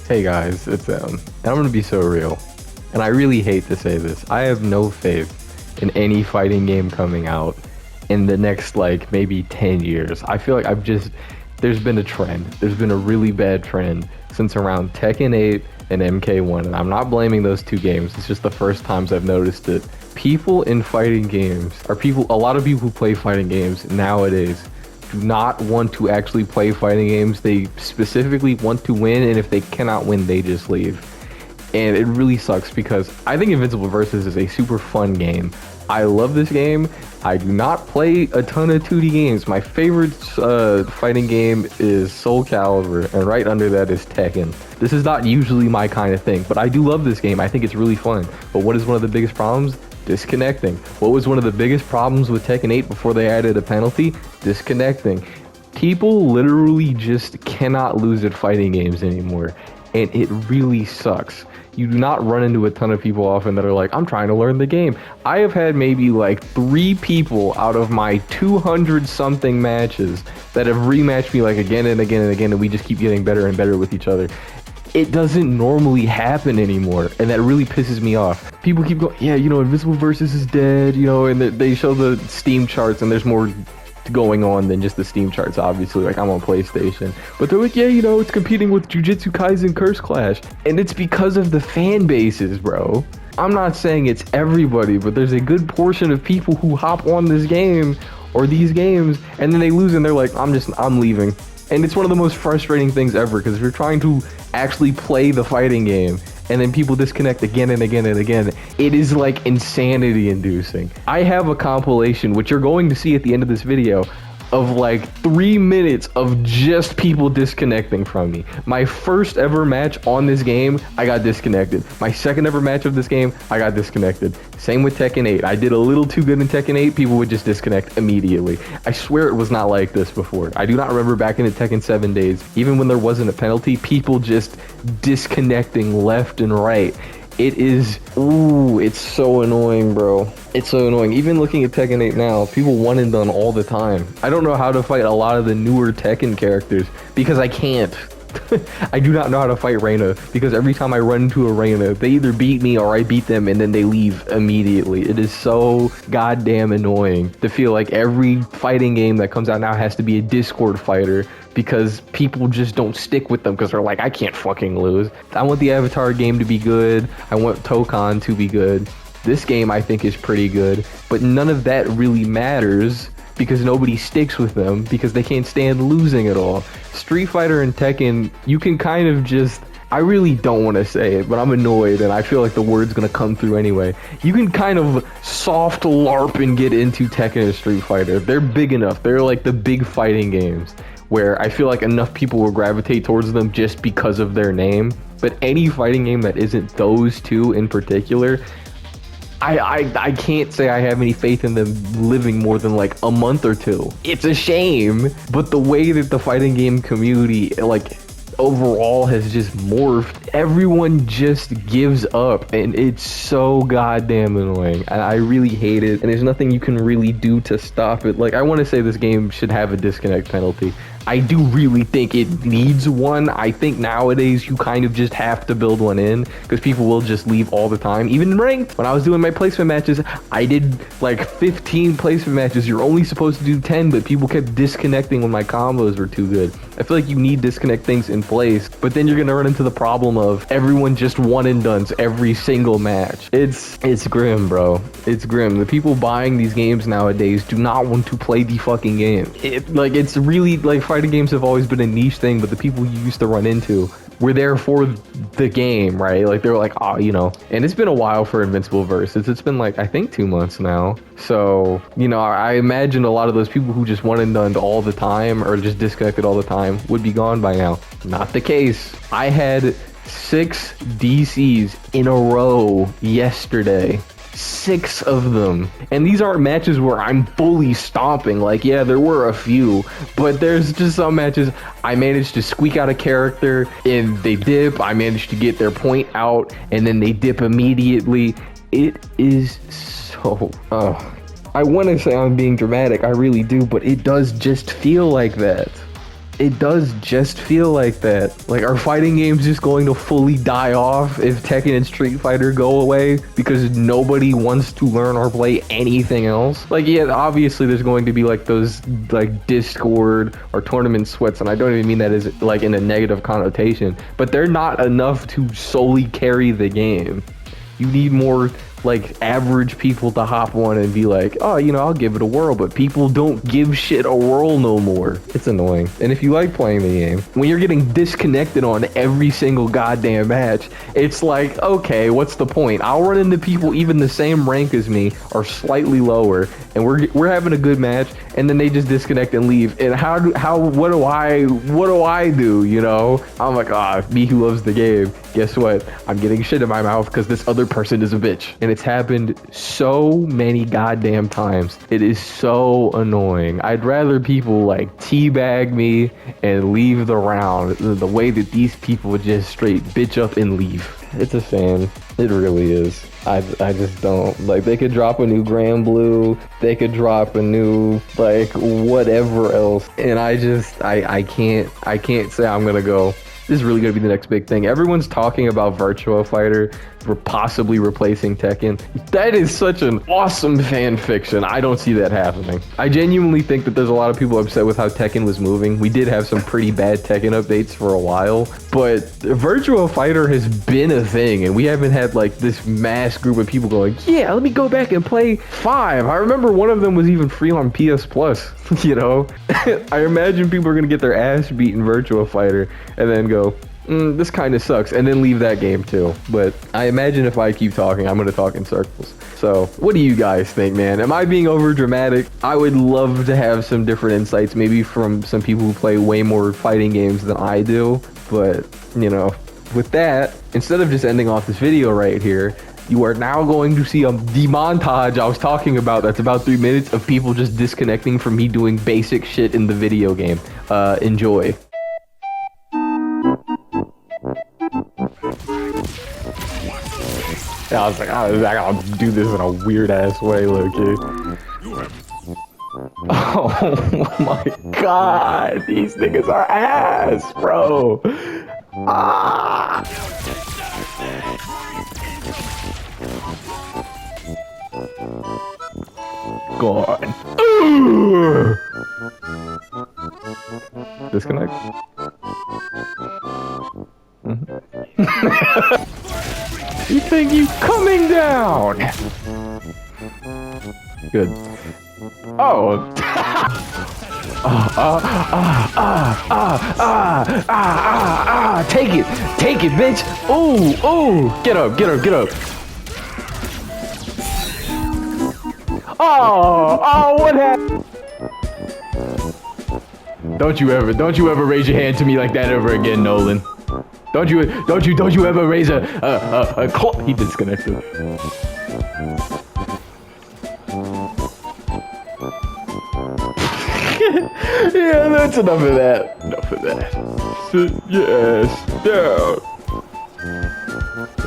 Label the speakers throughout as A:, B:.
A: Hey guys, it's and I'm gonna be so real, and I really hate to say this. I have no faith in any fighting game coming out in the next like maybe 10 years. I feel like there's been a trend. There's been a really bad trend since around Tekken 8 and MK1, and I'm not blaming those two games. It's just the first times I've noticed it. People in fighting games a lot of people who play fighting games nowadays do not want to actually play fighting games. They specifically want to win, and if they cannot win, they just leave. And it really sucks because I think Invincible Versus is a super fun game. I love this game. I do not play a ton of 2D games. My favorite fighting game is Soul Calibur, and right under that is Tekken. This is not usually my kind of thing, but I do love this game. I think it's really fun. But what is one of the biggest problems? Disconnecting. What was one of the biggest problems with Tekken 8 before they added a penalty? Disconnecting. People literally just cannot lose at fighting games anymore, and it really sucks. You do not run into a ton of people often that are like, I'm trying to learn the game. I have had maybe like 3 people out of my 200 something matches that have rematched me like again and again and again, and we just keep getting better and better with each other. It doesn't normally happen anymore, and that really pisses me off. People keep going, yeah, Invincible Versus is dead, and they show the Steam charts, and there's more going on than just the Steam charts, obviously. Like, I'm on PlayStation. But they're like, yeah, it's competing with Jujutsu Kaisen Curse Clash. And it's because of the fan bases, bro. I'm not saying it's everybody, but there's a good portion of people who hop on this game or these games, and then they lose, and they're like, I'm leaving. And it's one of the most frustrating things ever, because if you're trying to actually play the fighting game and then people disconnect again and again and again, it is like insanity inducing. I have a compilation, which you're going to see at the end of this video, of like 3 minutes of just people disconnecting from me. My first ever match on this game, I got disconnected. My second ever match of this game, I got disconnected. Same with Tekken 8. I did a little too good in Tekken 8, people would just disconnect immediately. I swear it was not like this before. I do not remember back in the Tekken 7 days, even when there wasn't a penalty, people just disconnecting left and right. It is, it's so annoying, bro. It's so annoying. Even looking at Tekken 8 now, people one and done all the time. I don't know how to fight a lot of the newer Tekken characters because I can't. I do not know how to fight Reina because every time I run into a Reina, they either beat me or I beat them and then they leave immediately. It is so goddamn annoying to feel like every fighting game that comes out now has to be a Discord fighter because people just don't stick with them because they're like, I can't fucking lose. I want the Avatar game to be good. I want Tokon to be good. This game I think is pretty good, but none of that really matters because nobody sticks with them because they can't stand losing at all. Street Fighter and Tekken, you can kind of just, I really don't want to say it, but I'm annoyed and I feel like the word's gonna come through anyway. You can kind of soft LARP and get into Tekken and Street Fighter. They're big enough. They're like the big fighting games where I feel like enough people will gravitate towards them just because of their name. But any fighting game that isn't those two in particular, I can't say I have any faith in them living more than like a month or two. It's a shame, but the way that the fighting game community like overall has just morphed, everyone just gives up and it's so goddamn annoying and I really hate it and there's nothing you can really do to stop it. Like, I want to say this game should have a disconnect penalty. I do really think it needs one. I think nowadays you kind of just have to build one in because people will just leave all the time. Even in ranked, when I was doing my placement matches, I did like 15 placement matches. You're only supposed to do 10, but people kept disconnecting when my combos were too good. I feel like you need disconnect things in place, but then you're gonna run into the problem of everyone just one and dones every single match. It's grim, bro. It's grim. The people buying these games nowadays do not want to play the fucking game. It's really like fighting games have always been a niche thing, but the people you used to run into were there for the game, right? Like, they're like, and it's been a while for Invincible Versus. It's been like, I think 2 months now. So, I imagine a lot of those people who just one and done all the time or just disconnected all the time would be gone by now. Not the case. I had 6 DCs in a row yesterday. 6 of them, and these aren't matches where I'm fully stomping. Like, yeah, there were a few, but there's just some matches I managed to squeak out a character and they dip. I managed to get their point out and then they dip immediately. It is so I want to say I'm being dramatic, I really do, but it does just feel like that. it does just feel like that. Like, are fighting games just going to fully die off if Tekken and Street Fighter go away because nobody wants to learn or play anything else? Like, yeah, obviously there's going to be like those like Discord or tournament sweats, and I don't even mean that as like in a negative connotation, but they're not enough to solely carry the game. You need more like average people to hop on and be like, oh, you know, I'll give it a whirl, but people don't give shit a whirl no more. It's annoying. And if you like playing the game, when you're getting disconnected on every single goddamn match, it's like, okay, what's the point? I'll run into people even the same rank as me or slightly lower, and we're having a good match, and then they just disconnect and leave. And what do I do, you know? I'm like, me who loves the game, guess what? I'm getting shit in my mouth because this other person is a bitch. And it's happened so many goddamn times. It is so annoying. I'd rather people like teabag me and leave the round than the way that these people would just straight bitch up and leave. It's a shame. It really is. I just don't like. They could drop a new Grand Blue, they could drop a new like whatever else, and I can't say I'm gonna go, this is really going to be the next big thing. Everyone's talking about Virtua Fighter for possibly replacing Tekken. That is such an awesome fan fiction. I don't see that happening. I genuinely think that there's a lot of people upset with how Tekken was moving. We did have some pretty bad Tekken updates for a while, but Virtua Fighter has been a thing, and we haven't had like this mass group of people going, yeah, let me go back and play 5. I remember one of them was even free on PS Plus, you know? I imagine people are going to get their ass beat in Virtua Fighter and then go, this kind of sucks, and then leave that game too. But I imagine if I keep talking, I'm going to talk in circles. So what do you guys think, man? Am I being over dramatic? I would love to have some different insights, maybe from some people who play way more fighting games than I do. But, you know, with that, instead of just ending off this video right here, you are now going to see the montage I was talking about. That's about 3 minutes of people just disconnecting from me doing basic shit in the video game. Enjoy. Yeah, I was like, I gotta do this in a weird ass way, low-key. Oh my god, these niggas are ass, bro. Ah. Gone. Disconnect. You think you coming down? Good. Oh. Take it, bitch. Ooh, get up. Oh, what happened? Don't you ever raise your hand to me like that ever again, Nolan. Don't you ever raise a claw. He disconnected. Yeah, that's enough of that. Sit your ass down.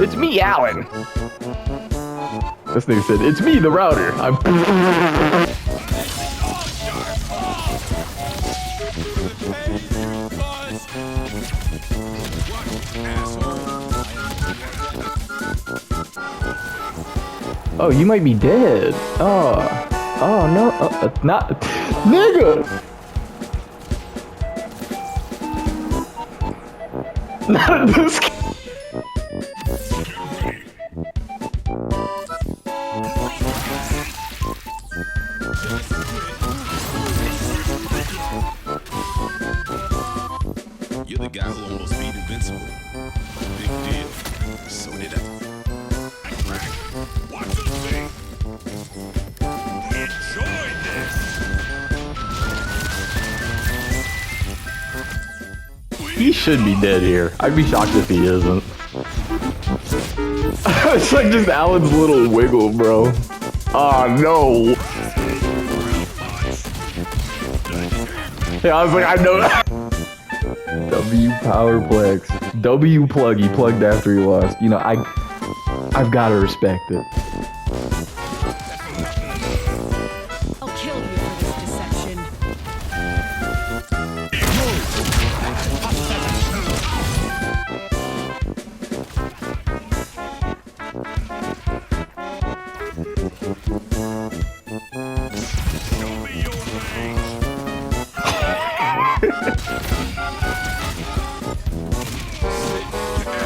A: It's me, Alan. This nigga said, it's me, the router. Oh, you might be dead. Oh no, not nigga. Not this.
B: You're the guy who almost beat Invincible. Big deal. So did I. Watch this thing. Enjoy this.
A: He should be dead here. I'd be shocked if he isn't. It's like just Alan's little wiggle, bro. Oh no. Yeah, I was like, I know that. W Powerplex. W plug. He plugged after he lost. You know, I've got to respect it.
C: I'll kill you for this deception.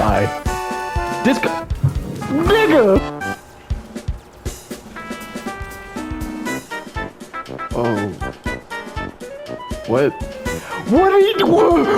A: Die. This guy. Nigga!
C: Oh. What?
A: What are you doing?